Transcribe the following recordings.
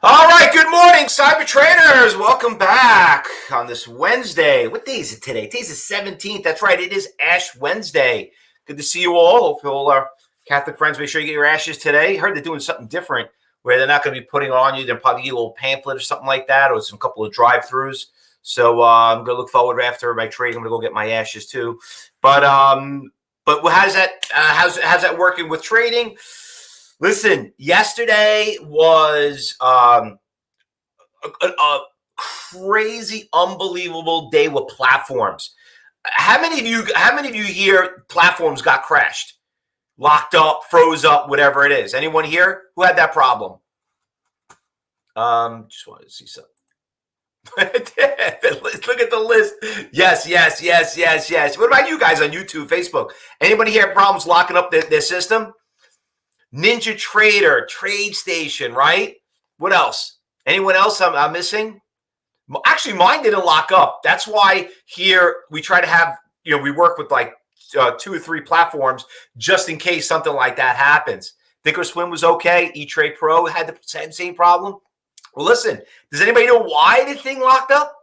All right, good morning, cyber traders. Welcome back on this Wednesday. What day is it today? Today's the 17th. That's right, it is Ash Wednesday. Good to see you all. Hope all our Catholic friends, make sure you get your ashes today. I heard they're doing something different where they're not going to be putting on you. They'll probably get a little pamphlet or something like that, or some couple of drive-throughs. So I'm going to look forward after my trading. I'm going to go get my ashes too. But how's that working with trading? Listen, yesterday was a crazy, unbelievable day with platforms. How many of you here platforms got crashed, locked up, froze up, whatever it is? Anyone here who had that problem? Just wanted to see something. Look at the list. Yes. What about you guys on YouTube, Facebook? Anybody here have problems locking up their system? Ninja Trader, TradeStation, right? What else? Anyone else I'm missing? Actually, mine didn't lock up. That's why here we try to have, we work with like 2 or 3 platforms just in case something like that happens. Thinkorswim was okay. E-Trade Pro had the same problem. Well, listen, does anybody know why the thing locked up?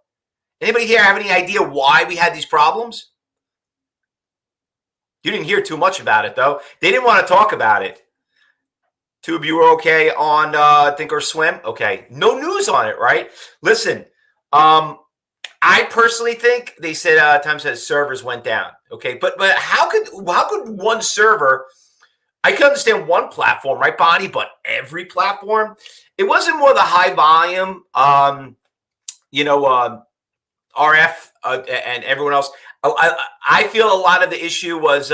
Anybody here have any idea why we had these problems? You didn't hear too much about it, though. They didn't want to talk about it. 2 of you are okay on Thinkorswim? Okay. No news on it, right? Listen, I personally think they said time says servers went down. Okay, but how could one server? I can understand one platform, right, Bonnie? But every platform, it wasn't more the high volume, RF and everyone else. I feel a lot of the issue was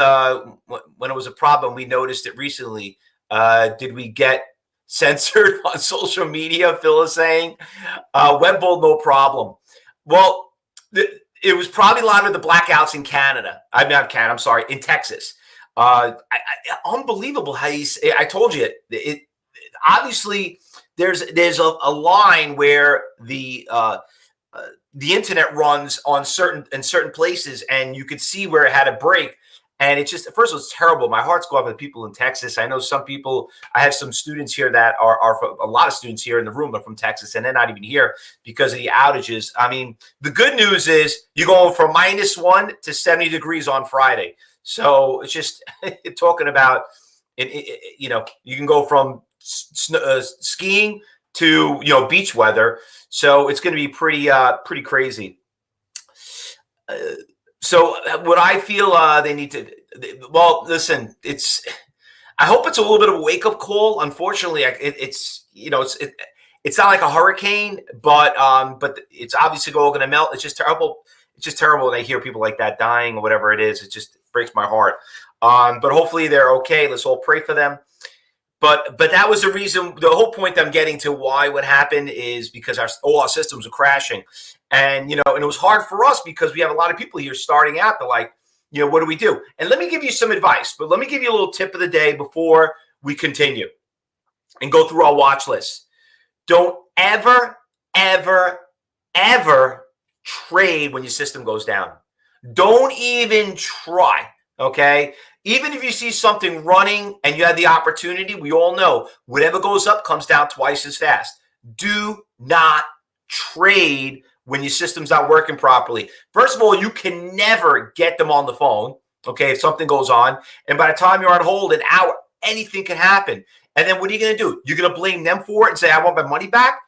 when it was a problem. We noticed it recently. Did we get censored on social media? Phil is saying Webbull, no problem. Well, it was probably a lot of the blackouts in Canada. I'm sorry, in Texas. Unbelievable how I told you it. Obviously, there's a line where the internet runs on certain places, and you could see where it had a break. And it's just, first of all, it's terrible. My heart's go out to the people in Texas. I know some people, I have some students here that are a lot of students here in the room are from Texas, and they're not even here because of the outages. I mean, the good news is you're going from -1 to 70 degrees on Friday. So it's just talking about, you can go from skiing to, beach weather. So it's going to be pretty crazy. So what I feel they need to, well, listen, I hope it's a little bit of a wake up call. Unfortunately, it's not like a hurricane, but it's obviously all going to melt. It's just terrible. It's just terrible when I hear people like that dying or whatever it is. It just breaks my heart. But hopefully they're okay. Let's all pray for them. But that was the reason. The whole point I'm getting to why what happened is because all our systems were crashing. And, and it was hard for us because we have a lot of people here starting out. They're like, what do we do? And let me give you some advice, but let me give you a little tip of the day before we continue and go through our watch list. Don't ever, ever, ever trade when your system goes down. Don't even try, okay? Even if you see something running and you have the opportunity, we all know whatever goes up comes down twice as fast. Do not trade when your system's not working properly. First of all, you can never get them on the phone, okay, if something goes on. And by the time you're on hold, an hour, anything can happen. And then what are you going to do? You're going to blame them for it and say, I want my money back?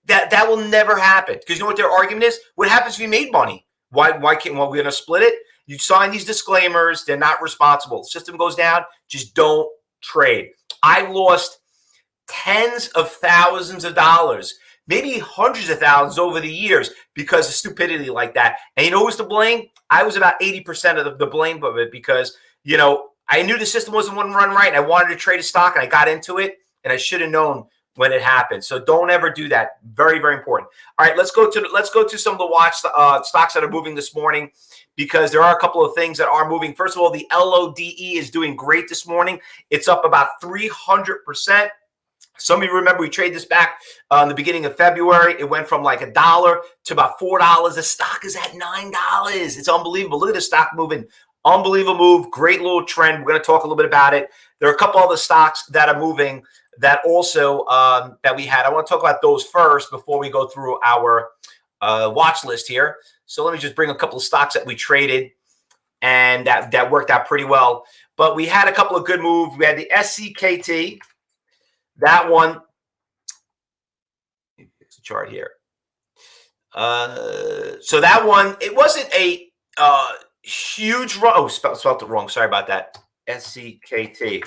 That will never happen. Because you know what their argument is? What happens if you made money? Why can't we're going to split it? You sign these disclaimers. They're not responsible. System goes down. Just don't trade. I lost tens of thousands of dollars, maybe hundreds of thousands over the years because of stupidity like that. And you know who's to blame? I was about 80% of the blame of it because, I knew the system wasn't running right. And I wanted to trade a stock and I got into it and I should have known when it happened. So don't ever do that. Very, very important. All right, let's go to some of the watch stocks that are moving this morning because there are a couple of things that are moving. First of all, the Lode is doing great this morning. It's up about 300%. Some of you remember we traded this back in the beginning of February. It went from like $1 to about $4. The stock is at $9. It's unbelievable. Look at the stock moving. Unbelievable move. Great little trend. We're going to talk a little bit about it. There are a couple other stocks that are moving that also that we had. I want to talk about those first before we go through our watch list here. So let me just bring a couple of stocks that we traded and that worked out pretty well. But we had a couple of good moves. We had the SCKT. That one, fix the chart here. So that one, it wasn't a huge run. Oh, spelled it wrong. Sorry about that. SCKT.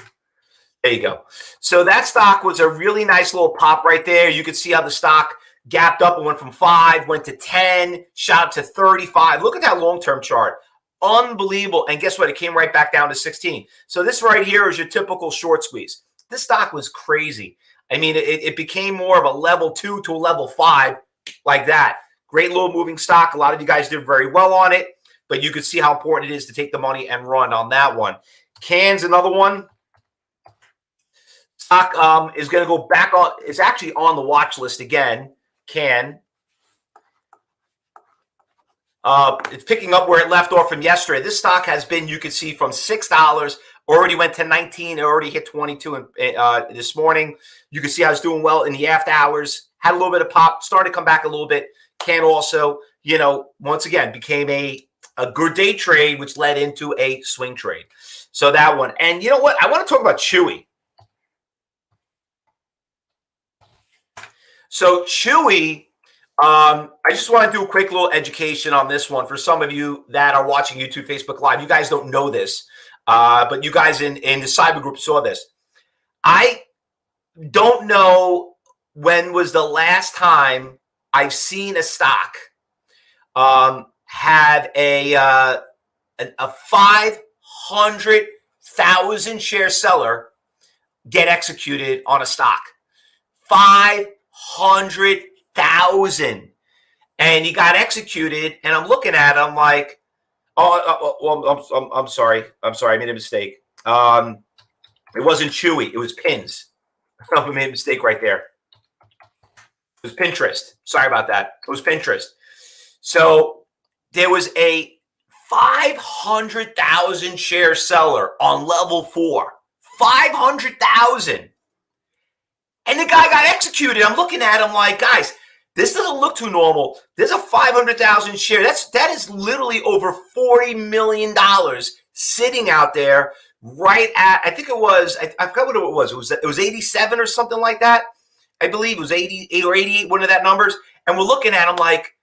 There you go. So that stock was a really nice little pop right there. You could see how the stock gapped up and went from 5, went to 10, shot to 35. Look at that long-term chart. Unbelievable. And guess what? It came right back down to 16. So this right here is your typical short squeeze. This stock was crazy. I mean, it became more of a level 2 to a level 5 like that. Great little moving stock. A lot of you guys did very well on it, but you could see how important it is to take the money and run on that one. Can's another one. Stock is going to go back on. It's actually on the watch list again. Can. It's picking up where it left off from yesterday. This stock has been, you can see, from $6, already went to 19. It already hit 22 this morning. You can see how it's doing well in the after hours. Had a little bit of pop, started to come back a little bit. Can also, you know, once again, became a good day trade, which led into a swing trade. So that one. And you know what? I want to talk about Chewy. So Chewy, I just want to do a quick little education on this one for some of you that are watching YouTube, Facebook Live. You guys don't know this, but you guys in the cyber group saw this. I don't know when was the last time I've seen a stock have a 500,000 share seller get executed on a stock. 500,000, and he got executed. And I'm looking at him like, I'm sorry, I made a mistake. It wasn't Chewy, it was Pins. I made a mistake right there. It was Pinterest. Sorry about that. It was Pinterest. So there was a 500,000 share seller on level 4. 500,000. And the guy got executed. I'm looking at him like, guys, this doesn't look too normal. There's a 500,000 share. That is literally over $40 million sitting out there right at, I think it was, I forgot what it was. It was 87 or something like that. I believe it was 88 or 88, one of that numbers. And we're looking at him like,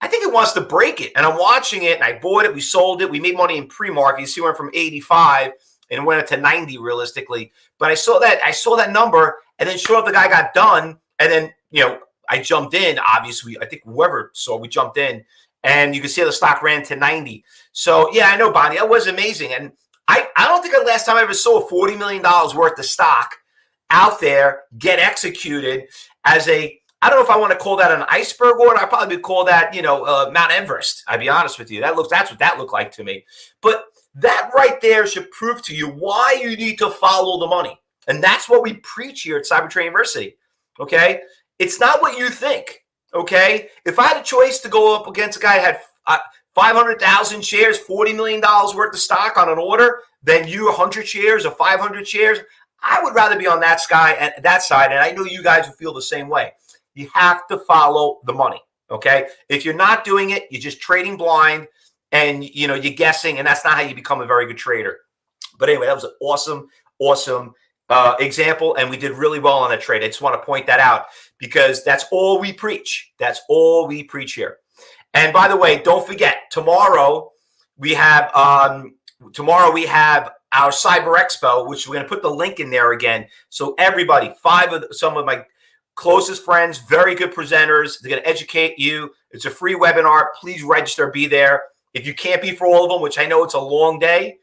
I think it wants to break it. And I'm watching it, and I bought it. We sold it. We made money in pre-market. You see, we went from 85 and it went up to 90 realistically. But I saw that number, and then sure enough, the guy got done. And then, you know, I jumped in. Obviously, I think whoever saw, we jumped in, and you can see the stock ran to 90. So yeah, I know, Bonnie, that was amazing. And I don't think the last time I ever saw $40 million worth of stock out there get executed as a, I don't know if I want to call that an iceberg order. I probably would call that, you know, Mount Everest. I'd be honest with you. That's what that looked like to me. But that right there should prove to you why you need to follow the money. And that's what we preach here at Cyber Trading University. Okay? It's not what you think. Okay? If I had a choice to go up against a guy that had 500,000 shares, $40 million worth of stock on an order, than you 100 shares or 500 shares, I would rather be on that side, and I know you guys will feel the same way. You have to follow the money, okay? If you're not doing it, you're just trading blind, and you know you're guessing, and that's not how you become a very good trader. But anyway, that was an awesome example, and we did really well on that trade. I just want to point that out because that's all we preach. That's all we preach here. And by the way, don't forget, tomorrow we have our Cyber Expo, which we're going to put the link in there again. So everybody, some of my closest friends, very good presenters, they're going to educate you. It's a free webinar. Please register, be there. If you can't be for all of them, which I know it's a long day,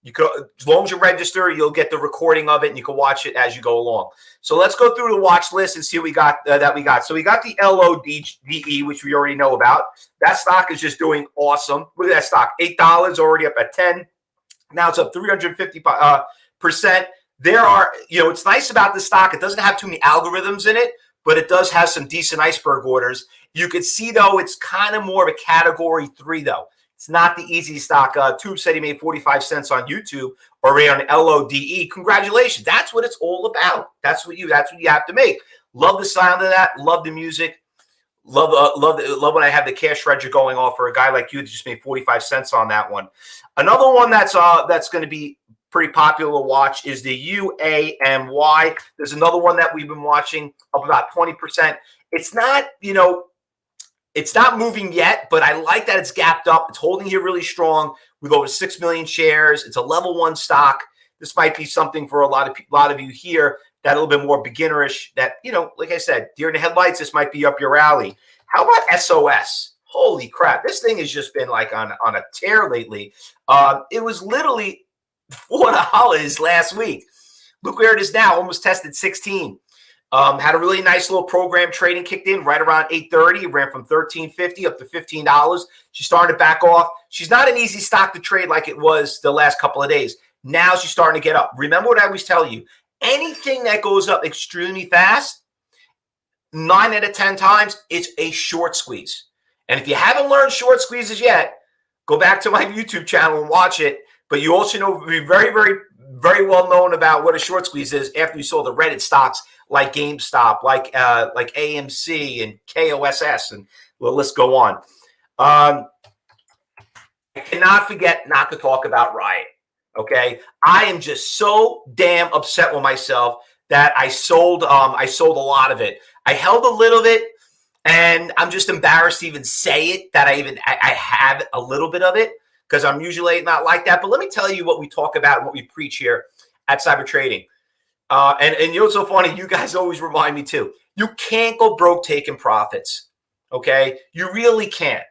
you could, as long as you register, you'll get the recording of it and you can watch it as you go along. So let's go through the watch list and see what we got So we got the LODE, which we already know about. That stock is just doing awesome. Look at that stock, $8, already up at 10. Now it's up 350%. There are, you know, it's nice about this stock. It doesn't have too many algorithms in it, but it does have some decent iceberg orders. You could see, though, it's kind of more of a category 3, though. It's not the easy stock. Tube said he made 45 cents on YouTube or on LODE. Congratulations. That's what it's all about. That's what you have to make. Love the sound of that. Love the music. Love when I have the cash ledger going off for a guy like you that just made 45 cents on that one. Another one that's going to be pretty popular to watch is the UAMY. There's another one that we've been watching up about 20%. It's not, it's not moving yet, but I like that it's gapped up. It's holding here really strong with over 6 million shares. It's a level 1 stock. This might be something for a lot of you here that a little bit more beginnerish that, like I said, deer in the headlights, this might be up your alley. How about SOS? Holy crap. This thing has just been like on a tear lately. It was literally $4 last week. Look where it is now, almost tested 16. Had a really nice little program trading kicked in right around 8:30. It ran from $13.50 up to $15. She's starting to back off. She's not an easy stock to trade like it was the last couple of days. Now she's starting to get up. Remember what I always tell you. Anything that goes up extremely fast, 9 out of 10 times, it's a short squeeze. And if you haven't learned short squeezes yet, go back to my YouTube channel and watch it. But you also know be very, very, very well known about what a short squeeze is after you saw the Reddit stocks like GameStop, like AMC and KOSS, and the list go on. I cannot forget not to talk about Riot. Okay, I am just so damn upset with myself that I sold a lot of it. I held a little bit, and I'm just embarrassed to even say it that I have a little bit of it because I'm usually not like that. But let me tell you what we talk about and what we preach here at Cyber Trading. And what's so funny? You guys always remind me too. You can't go broke taking profits. Okay, you really can't.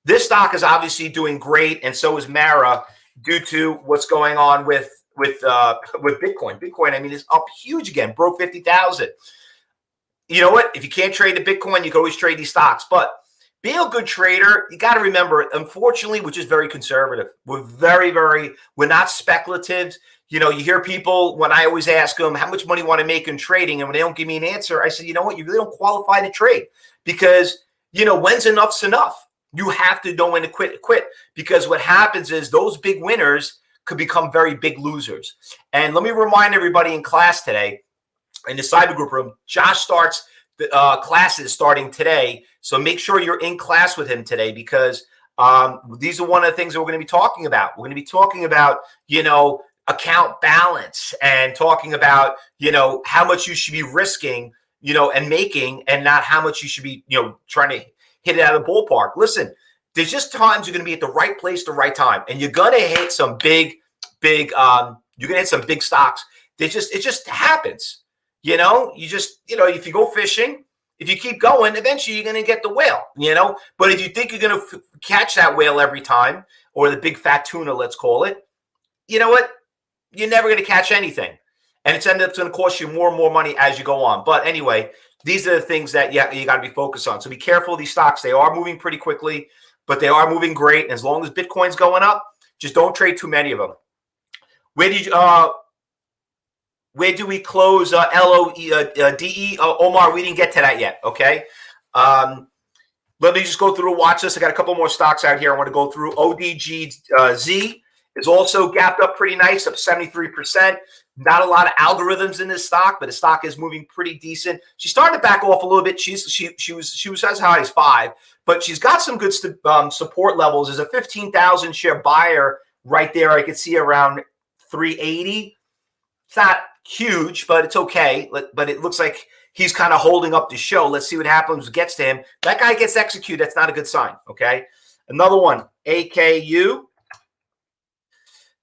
This stock is obviously doing great, and so is Mara, due to what's going on with Bitcoin. Bitcoin, I mean, is up huge again, broke 50,000. You know what? If you can't trade the Bitcoin, you can always trade these stocks. But being a good trader, you got to remember, unfortunately, we're just very conservative. We're we're not speculative. You hear people, when I always ask them, how much money you want to make in trading? And when they don't give me an answer, I say, you know what? You really don't qualify to trade because, when's enough's enough? You have to know when to quit. Because what happens is those big winners could become very big losers. And let me remind everybody in class today, in the cyber group room, Josh starts the classes starting today. So make sure you're in class with him today because these are one of the things that we're going to be talking about. We're going to be talking about, account balance and talking about, how much you should be risking, and making, and not how much you should be, trying to hit it out of the ballpark. Listen, there's just times you're going to be at the right place, the right time, and you're going to hit some big, you're going to hit some big stocks. It just happens. You if you go fishing, if you keep going, eventually you're going to get the whale, But if you think you're going to catch that whale every time, or the big fat tuna, let's call it, you know what? You're never going to catch anything. And it's ended up going to cost you more and more money as you go on. But anyway, these are the things that you got to be focused on. So be careful of these stocks. They are moving pretty quickly, but they are moving great. And as long as Bitcoin's going up, just don't trade too many of them. Where do we close LODE? Omar, we didn't get to that yet. Okay. Let me just go through the watch list. I got a couple more stocks out here I want to go through. ODGZ is also gapped up pretty nice, up 73%. Not a lot of algorithms in this stock, but the stock is moving pretty decent. She's starting to back off a little bit. She was as high as 5, but she's got some good support levels. There's a 15,000 share buyer right there. I can see around 380. It's not huge, but it's okay. But it looks like he's kind of holding up the show. Let's see what happens. Gets to him. That guy gets executed. That's not a good sign. Okay. Another one, AKU.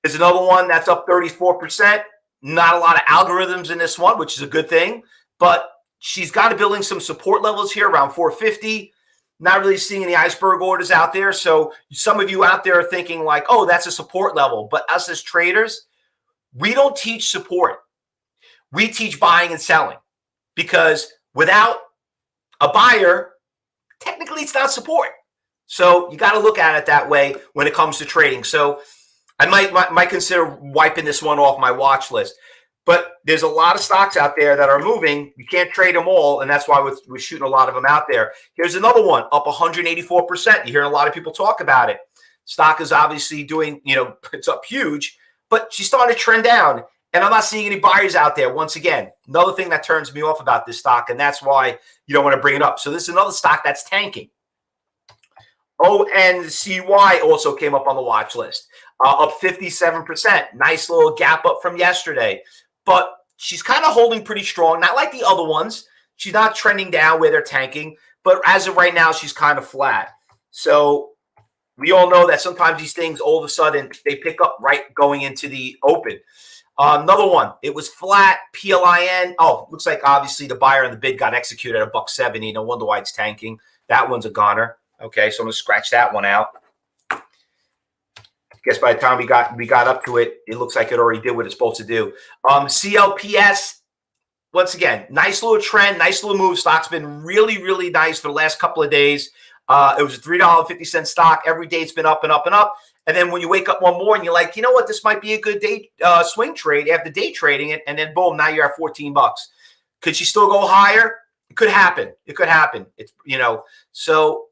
Is another one that's up 34%. Not a lot of algorithms in this one, which is a good thing. But she's got to building some support levels here around 450. Not really seeing any iceberg orders out there. So some of you out there are thinking like, oh, that's a support level. But us as traders, we don't teach support. We teach buying and selling. Because without a buyer, technically it's not support. So you got to look at it that way when it comes to trading. So I might consider wiping this one off my watch list. But there's a lot of stocks out there that are moving. You can't trade them all, and that's why we're shooting a lot of them out there. Here's another one, up 184%. You hear a lot of people talk about it. Stock is obviously doing, it's up huge, but she's starting to trend down. And I'm not seeing any buyers out there. Once again, another thing that turns me off about this stock, and that's why you don't want to bring it up. So this is another stock that's tanking. ONCY also came up on the watch list, up 57%. Nice little gap up from yesterday. But she's kind of holding pretty strong, not like the other ones. She's not trending down where they're tanking. But as of right now, she's kind of flat. So we all know that sometimes these things, all of a sudden, they pick up right going into the open. Another one, it was flat, PLIN. Oh, looks like obviously the buyer and the bid got executed at $1.70. No wonder why it's tanking. That one's a goner. Okay, so I'm going to scratch that one out. Guess by the time we got up to it, it looks like it already did what it's supposed to do. CLPS, once again, nice little trend, nice little move. Stock's been really, really nice for the last couple of days. It was a $3.50 stock. Every day it's been up and up and up. And then when you wake up one morning, you're like, you know what? This might be a good day swing trade after day trading it. And then boom, now you're at $14. Could she still go higher? It could happen. It could happen. It's so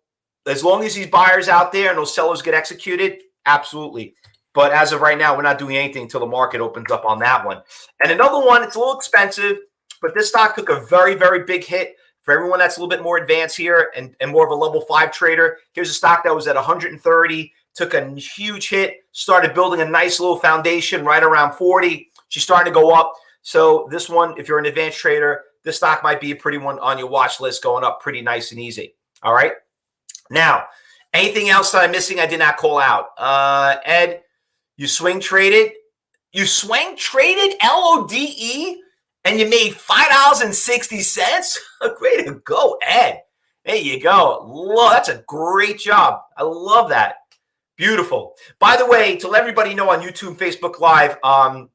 as long as these buyers out there and those sellers get executed, absolutely. But as of right now, we're not doing anything until the market opens up on that one. And another one, it's a little expensive, but this stock took a very, very big hit. For everyone that's a little bit more advanced here and more of a level 5 trader, here's a stock that was at 130, took a huge hit, started building a nice little foundation right around 40. She's starting to go up. So this one, if you're an advanced trader, this stock might be a pretty one on your watch list, going up pretty nice and easy. All right. Now, anything else that I'm missing I did not call out? Ed, you swing traded? You swing traded LODE and you made $5.60? Way to go, Ed. There you go. That's a great job. I love that. Beautiful. By the way, to let everybody know on YouTube, Facebook Live,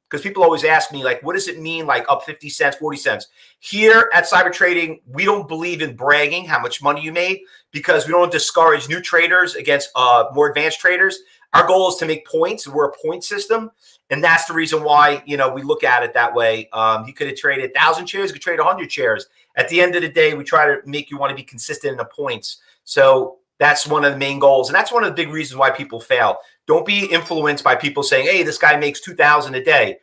because people always ask me, like, what does it mean, like up 50 cents, 40 cents? Here at Cyber Trading, we don't believe in bragging how much money you made because we don't discourage new traders against more advanced traders. Our goal is to make points. We're a point system. And that's the reason why, we look at it that way. You could have traded 1,000 shares, you could trade 100 shares. At the end of the day, we try to make you want to be consistent in the points. So that's one of the main goals. And that's one of the big reasons why people fail. Don't be influenced by people saying, hey, this guy makes $2,000 a day.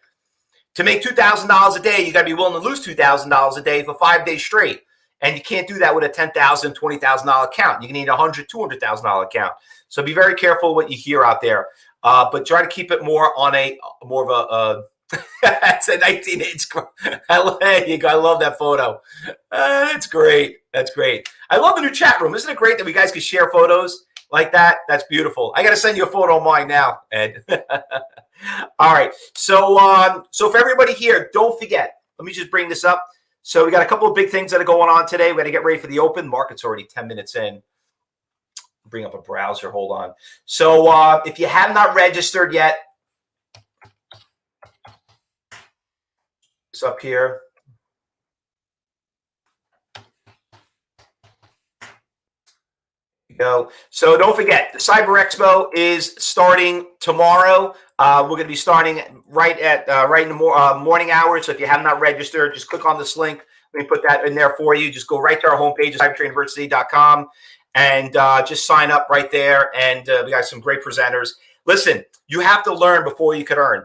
To make $2,000 a day, you got to be willing to lose $2,000 a day for 5 days straight. And you can't do that with a $10,000, $20,000 account. You can need a $100,000, $200,000 account. So be very careful what you hear out there. But try to keep it more on more of a that's a 19-inch. There you go. I love that photo. That's great. That's great. I love the new chat room. Isn't it great that we guys can share photos like that? That's beautiful. I got to send you a photo of mine now, Ed. All right. So for everybody here, don't forget. Let me just bring this up. So we got a couple of big things that are going on today. We got to get ready for the open. Market's already 10 minutes in. Bring up a browser. Hold on. So if you have not registered yet, it's up here. Go. So don't forget, the Cyber Expo is starting tomorrow. We're going to be starting right in the morning hours. So if you have not registered, just click on this link. Let me put that in there for you. Just go right to our homepage, cybertradinguniversity.com, and just sign up right there. And we got some great presenters. Listen, you have to learn before you can earn.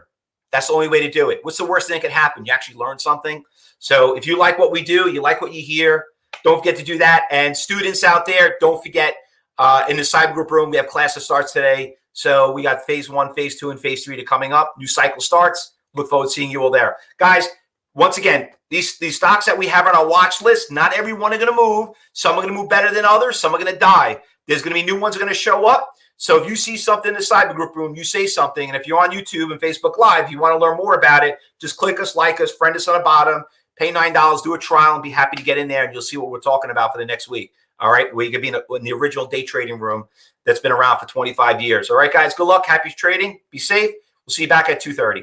That's the only way to do it. What's the worst thing that can happen? You actually learn something. So if you like what we do, you like what you hear, don't forget to do that. And students out there, don't forget, in the cyber group room, we have classes starts today. So we got phase 1, phase 2, and phase 3 to coming up. New cycle starts. Look forward to seeing you all there. Guys, once again, these stocks that we have on our watch list, not every one are going to move. Some are going to move better than others. Some are going to die. There's going to be new ones that are going to show up. So if you see something in the cyber group room, you say something. And if you're on YouTube and Facebook Live, you want to learn more about it, just click us, like us, friend us on the bottom, pay $9, do a trial, and be happy to get in there. And you'll see what we're talking about for the next week. All right. We could be in the original day trading room that's been around for 25 years. All right, guys. Good luck. Happy trading. Be safe. We'll see you back at 2:30.